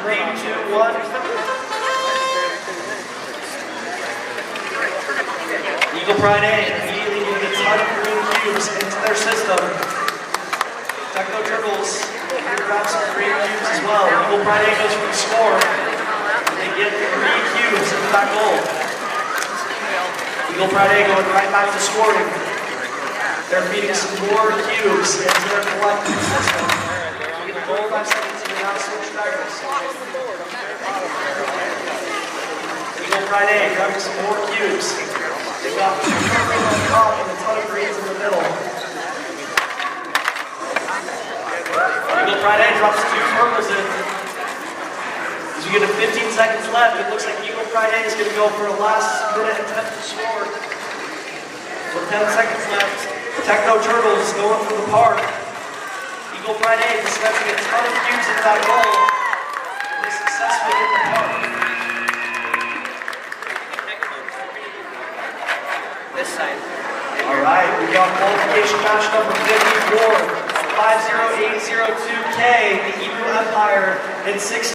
3, 2, 1. Eagle Pride A immediately get a ton of green cubes into their system. Techno Turtles grab some green cubes as well. Eagle Pride A goes for the score. They get 3 cubes into that goal. Eagle Pride A going right back to scoring. They're feeding some more cubes into their collective system. We get the goal 5 seconds and we now switch drivers. Eagle Pride A grabbing some more cubes. They've got two purple on top and a ton of greens in the middle. Eagle Pride A drops 2 purples in. As we get to 15 seconds left, it looks like Eagle Pride A is going to go for a last minute attempt to score. With 10 seconds left, Techno Turtles going for the park. Eagle Pride A dispensing a ton of cubes into that goal. And they successfully hit the park. This side. Alright, we got qualification match number 54, 50802K, the Ebu Empire in 6.